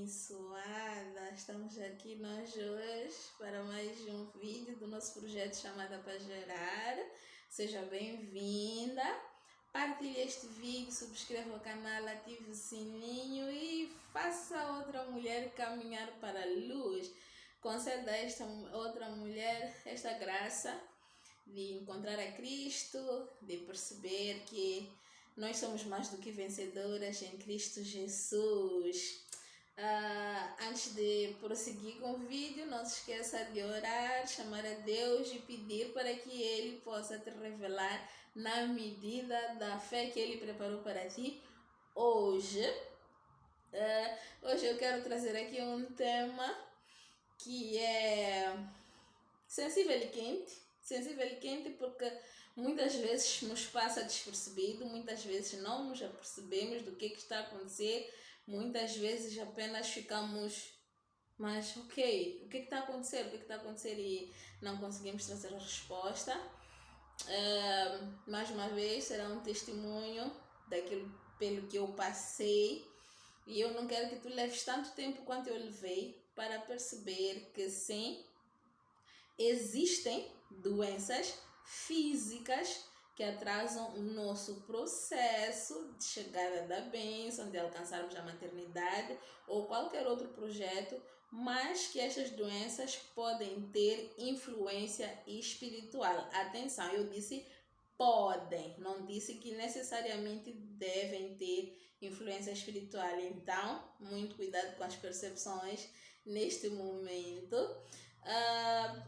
abençoada! Estamos aqui nós hoje para mais um vídeo do nosso projeto chamado Para Gerar. Seja bem-vinda! Partilhe este vídeo, subscreva o canal, ative o sininho e faça outra mulher caminhar para a luz. Conceda a esta outra mulher esta graça de encontrar a Cristo, de perceber que nós somos mais do que vencedoras em Cristo Jesus. Antes de prosseguir com o vídeo, não se esqueça de orar, chamar a Deus e pedir para que Ele possa te revelar na medida da fé que Ele preparou para ti hoje. Hoje eu quero trazer aqui um tema que é sensível e quente. Sensível e quente porque muitas vezes nos passa despercebido, muitas vezes não nos apercebemos do que está a acontecer, muitas vezes apenas ficamos, mas ok, o que está a acontecer? O que está a acontecer? E não conseguimos trazer a resposta. Mais uma vez, será um testemunho daquilo pelo que eu passei e eu não quero que tu leves tanto tempo quanto eu levei para perceber que sim, existem doenças físicas que atrasam o nosso processo de chegada da bênção, de alcançarmos a maternidade ou qualquer outro projeto, mas que estas doenças podem ter influência espiritual. Atenção, eu disse podem, não disse que necessariamente devem ter influência espiritual. Então, muito cuidado com as percepções neste momento.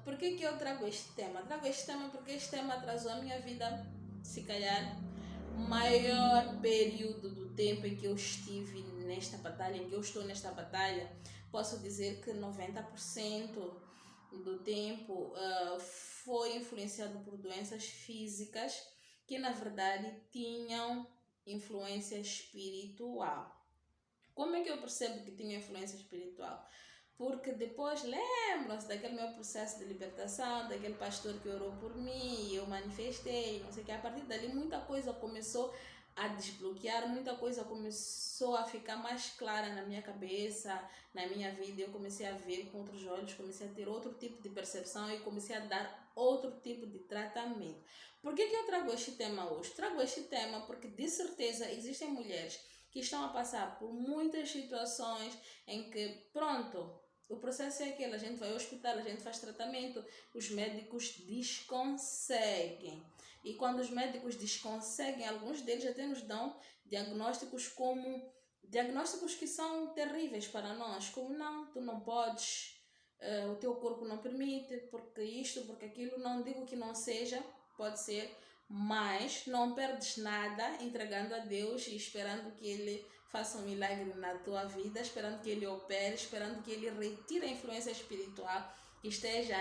Por que eu trago este tema? Trago este tema porque este tema atrasou a minha vida, se calhar, maior período do tempo em que eu estive nesta batalha, em que eu estou nesta batalha. Posso dizer que 90% do tempo foi influenciado por doenças físicas que, na verdade, tinham influência espiritual. Como é que eu percebo que tinha influência espiritual? Porque depois lembram-se daquele meu processo de libertação, daquele pastor que orou por mim, eu manifestei, não sei o que. A partir dali muita coisa começou a desbloquear, muita coisa começou a ficar mais clara na minha cabeça, na minha vida. Eu comecei a ver com outros olhos, comecei a ter outro tipo de percepção e comecei a dar outro tipo de tratamento. Por que eu trago este tema hoje? Trago este tema porque de certeza existem mulheres que estão a passar por muitas situações em que, pronto, o processo é aquele, a gente vai ao hospital, a gente faz tratamento, os médicos desconseguem. E quando os médicos desconseguem, alguns deles até nos dão diagnósticos que são terríveis para nós, como não, tu não podes, o teu corpo não permite, porque isto, porque aquilo, não digo que não seja, pode ser, mas não perdes nada entregando a Deus e esperando que Ele faça um milagre na tua vida, esperando que Ele opere, esperando que Ele retire a influência espiritual que esteja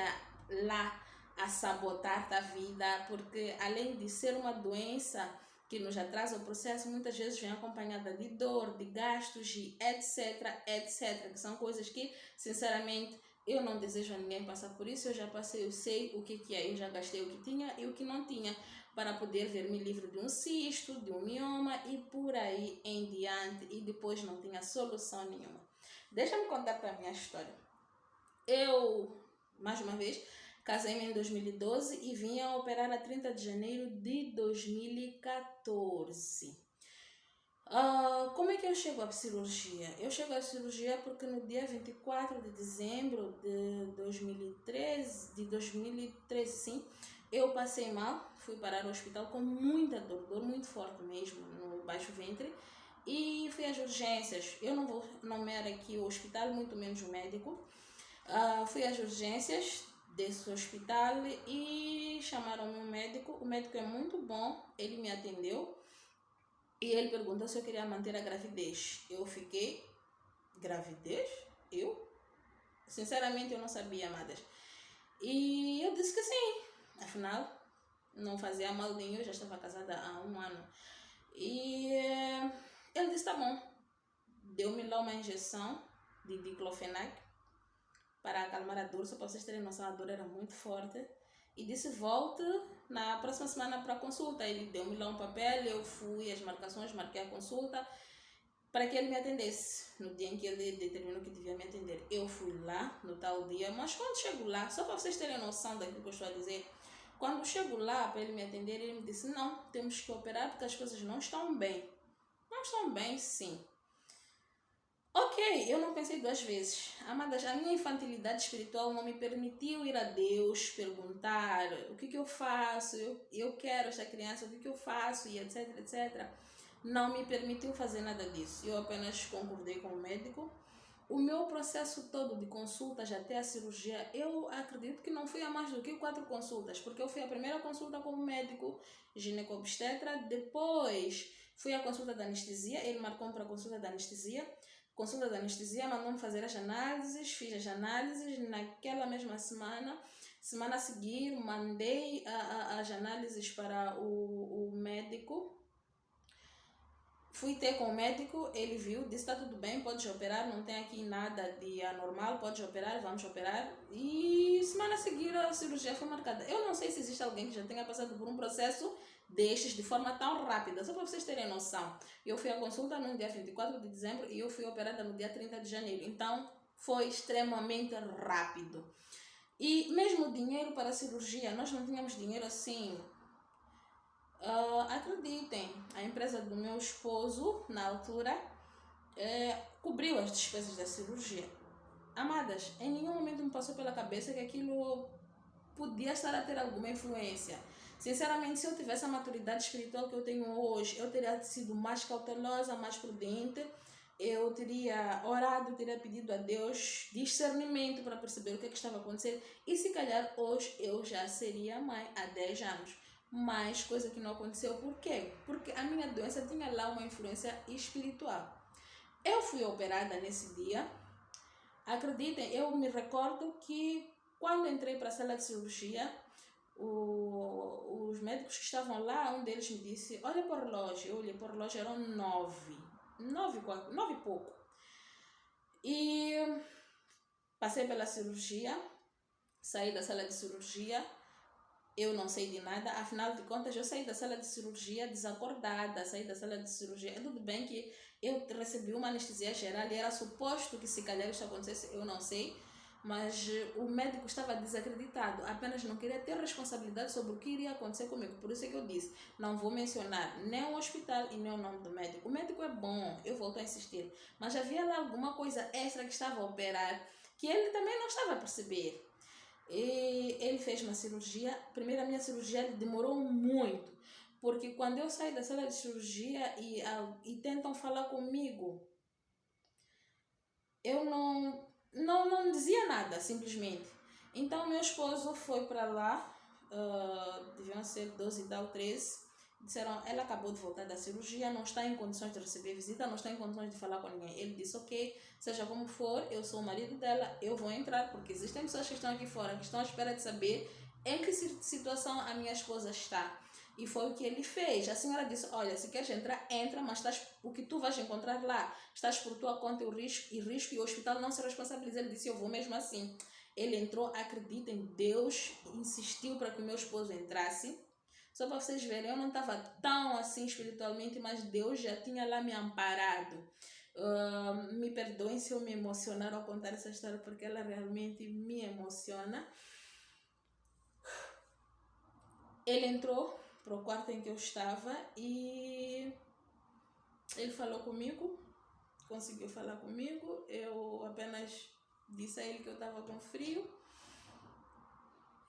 lá a sabotar a vida, porque além de ser uma doença que nos atrasa o processo, muitas vezes vem acompanhada de dor, de gastos e etc, que são coisas que, sinceramente, eu não desejo a ninguém passar por isso. Eu já passei, eu sei o que é, eu já gastei o que tinha e o que não tinha para poder ver-me livre de um cisto, de um mioma e por aí em diante, e depois não tinha solução nenhuma. Deixa-me contar para a minha história. Eu, mais uma vez, casei-me em 2012 e vim a operar a 30 de janeiro de 2014. Como é que eu chego à cirurgia? Eu chego à cirurgia porque no dia 24 de dezembro de 2013, sim, eu passei mal, fui parar no hospital com muita dor muito forte mesmo, no baixo ventre, e fui às urgências. Eu não vou nomear aqui o hospital, muito menos o médico. Fui às urgências desse hospital e chamaram-me um médico. O médico é muito bom, ele me atendeu e ele perguntou se eu queria manter a gravidez. Eu fiquei, gravidez? Eu? Sinceramente, eu não sabia, amadas. E eu disse que sim. Afinal, não fazia mal nenhum, eu já estava casada há 1 ano. E ele disse, tá bom. Deu-me lá uma injeção de diclofenac para acalmar a dor, só para vocês terem noção, a dor era muito forte. E disse, volte na próxima semana para a consulta. Ele deu-me lá um papel, eu fui às marcações, marquei a consulta. para que ele me atendesse no dia em que ele determinou que devia me atender. Eu fui lá no tal dia, mas quando chego lá, só para vocês terem noção daquilo que eu estou a dizer, quando chego lá para ele me atender, ele me disse, não, temos que operar porque as coisas não estão bem. Não estão bem, sim. Ok, eu não pensei duas vezes. Amadas, a minha infantilidade espiritual não me permitiu ir a Deus perguntar o que eu faço, eu quero esta criança, o que eu faço e etc, etc. Não me permitiu fazer nada disso. Eu apenas concordei com o médico. O meu processo todo de consultas até a cirurgia, eu acredito que não fui a mais do que 4 consultas, porque eu fui a primeira consulta com o médico ginecobstetra, depois fui à consulta da anestesia, ele marcou para a consulta da anestesia. Consulta da anestesia, mandou-me fazer as análises, fiz as análises naquela mesma semana. Semana a seguir, mandei as análises para o médico. Fui ter com o médico, ele viu, disse, está tudo bem, podes operar, não tem aqui nada de anormal, podes operar, vamos operar. E semana a seguir a cirurgia foi marcada. Eu não sei se existe alguém que já tenha passado por um processo destes de forma tão rápida, só para vocês terem noção. Eu fui à consulta no dia 24 de dezembro e eu fui operada no dia 30 de janeiro, então foi extremamente rápido. E mesmo o dinheiro para a cirurgia, nós não tínhamos dinheiro assim. Acreditem, a empresa do meu esposo, na altura, cobriu as despesas da cirurgia. Amadas, em nenhum momento me passou pela cabeça que aquilo podia estar a ter alguma influência. Sinceramente, se eu tivesse a maturidade espiritual que eu tenho hoje, eu teria sido mais cautelosa, mais prudente, eu teria orado, teria pedido a Deus discernimento para perceber o que estava acontecendo e se calhar hoje eu já seria mãe há 10 anos. Mas coisa que não aconteceu, por quê? Porque a minha doença tinha lá uma influência espiritual. Eu fui operada nesse dia. Acreditem, eu me recordo que quando entrei para a sala de cirurgia, os médicos que estavam lá, um deles me disse, olha para o relógio. Eu olhei para o relógio, eram 9 e pouco. E passei pela cirurgia, saí da sala de cirurgia. Eu não sei de nada, afinal de contas eu saí da sala de cirurgia desacordada, saí da sala de cirurgia, tudo bem que eu recebi uma anestesia geral e era suposto que se calhar isso acontecesse, eu não sei, mas o médico estava desacreditado, apenas não queria ter responsabilidade sobre o que iria acontecer comigo, por isso é que eu disse, não vou mencionar nem o hospital e nem o nome do médico. O médico é bom, eu volto a insistir, mas havia lá alguma coisa extra que estava a operar, que ele também não estava a perceber. E ele fez uma cirurgia. Primeiro, a minha cirurgia demorou muito, porque quando eu saí da sala de cirurgia e tentam falar comigo, eu não dizia nada, simplesmente. Então, meu esposo foi para lá, deviam ser 12 e tal, 13. Disseram, ela acabou de voltar da cirurgia, não está em condições de receber visita, não está em condições de falar com ninguém. Ele disse, ok, seja como for, eu sou o marido dela, eu vou entrar, porque existem pessoas que estão aqui fora, que estão à espera de saber em que situação a minha esposa está. E foi o que ele fez. A senhora disse, olha, se queres entrar, entra, mas o que tu vais encontrar lá, estás por tua conta e risco, e o hospital não se responsabiliza. Ele disse, eu vou mesmo assim. Ele entrou, acreditem, Deus insistiu para que o meu esposo entrasse. Só para vocês verem, eu não estava tão assim espiritualmente, mas Deus já tinha lá me amparado. Me perdoem se eu me emocionar ao contar essa história, porque ela realmente me emociona. Ele entrou para o quarto em que eu estava e ele falou comigo, conseguiu falar comigo. Eu apenas disse a ele que eu estava com frio.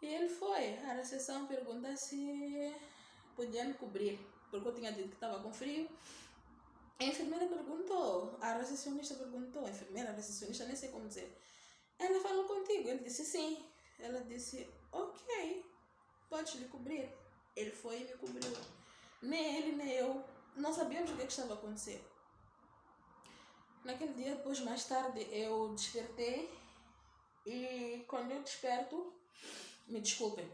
E ele foi. A recepção perguntou se podia me cobrir, porque eu tinha dito que estava com frio. A enfermeira perguntou, a recepcionista perguntou, a recepcionista, nem sei como dizer. Ela falou contigo? Ele disse sim. Ela disse, ok, pode lhe cobrir. Ele foi e me cobriu. Nem ele, nem eu, não sabíamos o que estava acontecendo. Naquele dia, depois, mais tarde, eu despertei. E quando eu desperto, me desculpem,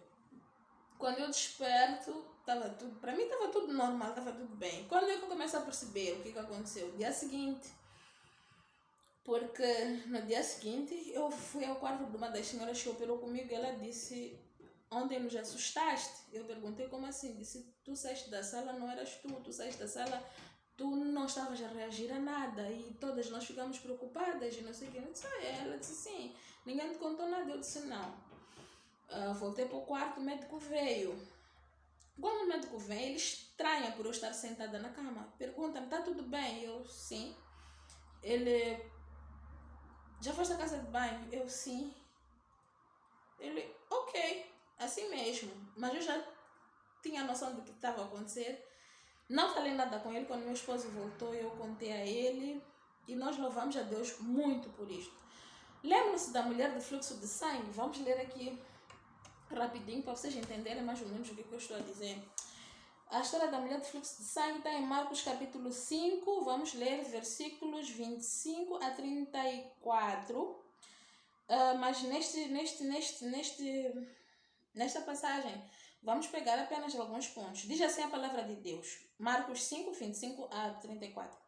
quando eu desperto, estava tudo, para mim estava tudo normal, estava tudo bem. Quando eu começo a perceber o que aconteceu, no dia seguinte, porque no dia seguinte eu fui ao quarto de uma das senhoras que operou comigo e ela disse, ontem nos assustaste? Eu perguntei, como assim? Disse, tu saíste da sala, não eras tu saíste da sala tu não estavas a reagir a nada e todas nós ficamos preocupadas e não sei o que. Eu disse, ela disse sim, ninguém te contou nada. Eu disse não. Voltei para o quarto, o médico veio. Quando o médico vem, ele estranha por eu estar sentada na cama. Pergunta-me, está tudo bem? Eu, sim. Ele, já foste à casa de banho? Eu, sim. Ele, ok, assim mesmo. Mas eu já tinha noção do que estava a acontecer. Não falei nada com ele. Quando meu esposo voltou, eu contei a ele. E nós louvamos a Deus muito por isto. Lembram-se da mulher do fluxo de sangue? Vamos ler aqui rapidinho para vocês entenderem mais ou menos o que eu estou a dizer. A história da mulher do fluxo de sangue está em Marcos capítulo 5. Vamos ler versículos 25 a 34. Mas nesta passagem, vamos pegar apenas alguns pontos. Diz assim a palavra de Deus. Marcos 5, 25 a 34.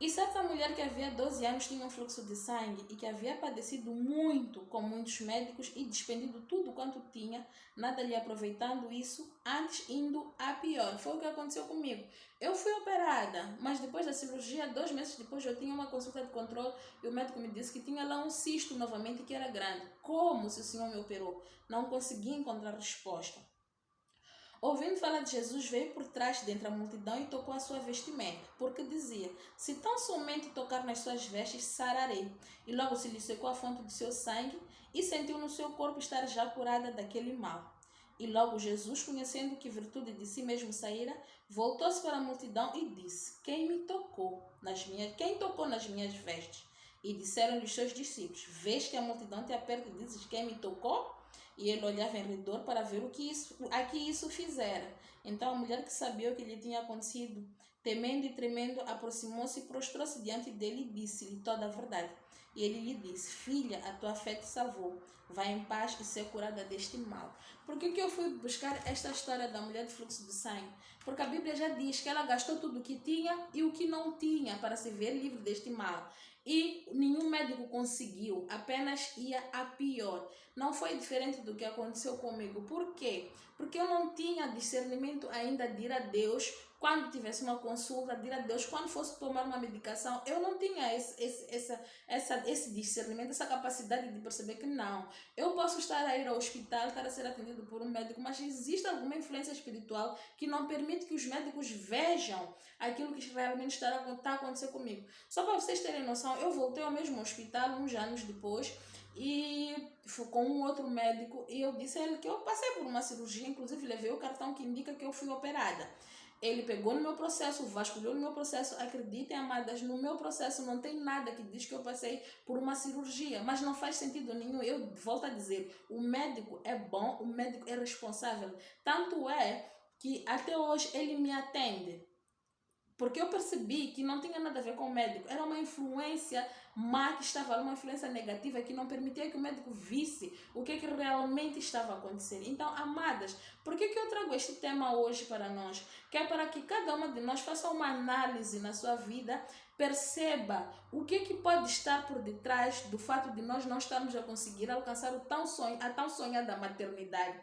E certa mulher que havia 12 anos tinha um fluxo de sangue e que havia padecido muito com muitos médicos e despendido tudo quanto tinha, nada lhe aproveitando isso, antes indo a pior. Foi o que aconteceu comigo. Eu fui operada, mas depois da cirurgia, 2 meses depois, eu tinha uma consulta de controle e o médico me disse que tinha lá um cisto novamente que era grande. Como se o Senhor me operou? Não consegui encontrar resposta. Ouvindo falar de Jesus, veio por trás dentre a multidão e tocou a sua vestimenta, porque dizia, se tão somente tocar nas suas vestes, sararei. E logo se lhe secou a fonte do seu sangue e sentiu no seu corpo estar já curada daquele mal. E logo Jesus, conhecendo que virtude de si mesmo saíra, voltou-se para a multidão e disse, quem tocou nas minhas vestes? E disseram-lhe os seus discípulos, vês que a multidão te aperta e dizes, quem me tocou? E ele olhava em redor para ver a que isso fizera. Então a mulher que sabia o que lhe tinha acontecido, temendo e tremendo, aproximou-se e prostrou-se diante dele e disse-lhe toda a verdade. E ele lhe disse, filha, a tua fé te salvou. Vai em paz e ser curada deste mal. Por que eu fui buscar esta história da mulher de fluxo de sangue? Porque a Bíblia já diz que ela gastou tudo o que tinha e o que não tinha para se ver livre deste mal. E nenhum médico conseguiu, apenas ia a pior. Não foi diferente do que aconteceu comigo. Por quê? Porque eu não tinha discernimento ainda de ir a Deus quando tivesse uma consulta, de ir a Deus quando fosse tomar uma medicação. Eu não tinha esse discernimento, essa capacidade de perceber que não. Eu posso estar a ir ao hospital, estar a ser atendido por um médico, mas existe alguma influência espiritual que não permite que os médicos vejam aquilo que realmente está a acontecer comigo. Só para vocês terem noção, eu voltei ao mesmo hospital uns anos depois e fui com um outro médico e eu disse a ele que eu passei por uma cirurgia, inclusive levei o cartão que indica que eu fui operada. Ele pegou no meu processo, vasculhou no meu processo. Acreditem, amadas, no meu processo não tem nada que diz que eu passei por uma cirurgia, mas não faz sentido nenhum. Eu volto a dizer, o médico é bom, o médico é responsável. Tanto é que até hoje ele me atende. Porque eu percebi que não tinha nada a ver com o médico. Era uma influência má que estava ali, uma influência negativa que não permitia que o médico visse o que realmente estava a acontecer. Então, amadas, por que eu trago este tema hoje para nós? Que é para que cada uma de nós faça uma análise na sua vida, perceba o que pode estar por detrás do fato de nós não estarmos a conseguir alcançar a tão sonhada maternidade.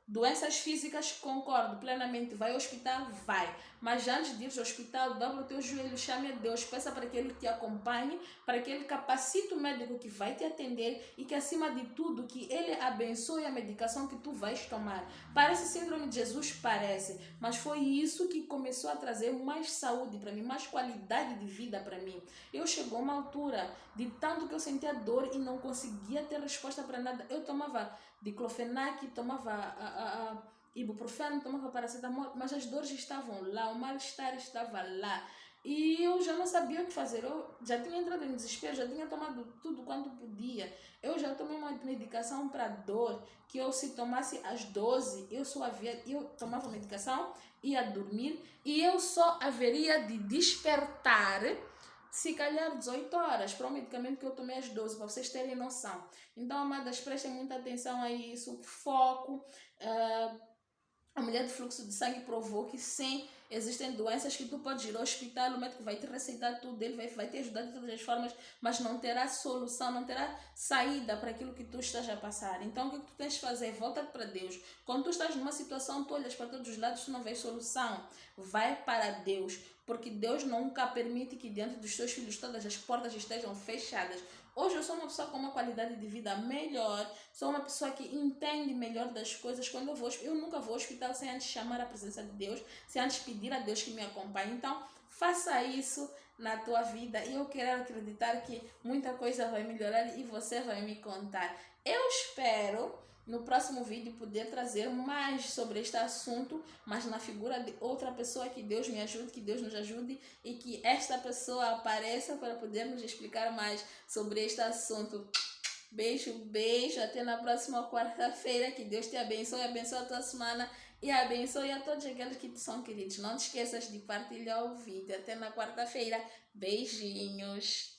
Doenças físicas, concordo plenamente. Vai ao hospital? Vai. Mas antes de ir ao hospital, dobra o teu joelho, chame a Deus, peça para que Ele te acompanhe, para que Ele capacite o médico que vai te atender e que, acima de tudo, que Ele abençoe a medicação que tu vais tomar. Parece síndrome de Jesus? Parece. Mas foi isso que começou a trazer mais saúde para mim, mais qualidade de vida para mim. Eu chegou uma altura de tanto que eu sentia dor e não conseguia ter resposta para nada. Eu tomava diclofenac, tomava ibuprofeno, tomava paracetamol, mas as dores estavam lá, o mal-estar estava lá. E eu já não sabia o que fazer. Eu já tinha entrado em desespero, já tinha tomado tudo quanto podia. Eu já tomei uma medicação para dor, que eu se tomasse às 12, eu tomava medicação, ia dormir, e eu só haveria de despertar se calhar 18 horas para um medicamento que eu tomei às 12, para vocês terem noção. Então, amadas, prestem muita atenção a isso, foco. A mulher do fluxo de sangue provou que sim, existem doenças que tu podes ir ao hospital, o médico vai te receitar tudo, ele vai te ajudar de todas as formas, mas não terá solução, não terá saída para aquilo que tu estás a passar. Então o que tu tens de fazer? Volta-te para Deus. Quando tu estás numa situação, tu olhas para todos os lados, tu não vês solução. Vai para Deus. porque Deus nunca permite que diante dos seus filhos todas as portas estejam fechadas. Hoje eu sou uma pessoa com uma qualidade de vida melhor, sou uma pessoa que entende melhor das coisas. Quando eu nunca vou ao hospital sem antes chamar a presença de Deus, sem antes pedir a Deus que me acompanhe. Então, faça isso na tua vida e eu quero acreditar que muita coisa vai melhorar e você vai me contar. Eu espero no próximo vídeo poder trazer mais sobre este assunto, mas na figura de outra pessoa. Que Deus me ajude, que Deus nos ajude e que esta pessoa apareça para poder nos explicar mais sobre este assunto. Beijo, beijo, até na próxima quarta-feira. Que Deus te abençoe a tua semana e abençoe a todos aqueles que te são queridos. Não te esqueças de partilhar o vídeo. Até na quarta-feira. Beijinhos.